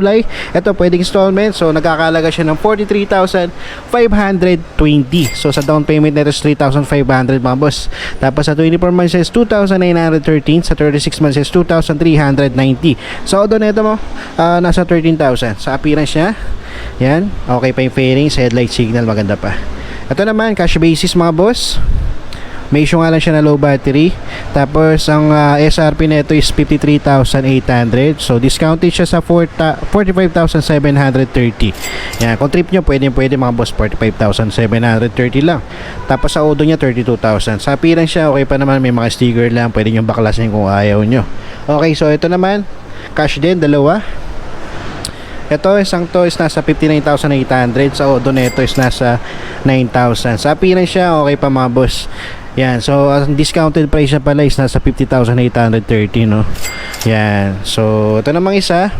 kulay. Ito pwedeng installment. So nagkakalaga siya ng 43,520. So sa down payment nito is 3,500 mga boss. Tapos sa 24 months is 2,913. Sa 36 months is 2,390. So doon nito mo nasa 13,000. Sa appearance niya, yan, okay pa yung fairings, headlight signal, maganda pa. Ito naman cash basis mga boss. May issue nga lang siya na low battery. Tapos ang SRP nito is 53,800. So discounted siya sa 45,730. Yan, kung trip nyo pwede mga boss 45,730 lang. Tapos sa odo niya 32,000. Sa appearance siya okay pa naman, may mga sticker lang, pwede nyo baklasin kung ayaw nyo. Okay, so ito naman cash din, dalawa. Ito, isang to is nasa 59,800. Sa odo nito is nasa 9,000. Sa appearance siya okay pa mga boss. Yan, so ang discounted price niya pala is nasa 50,830, no. Yan, so ito namang isa,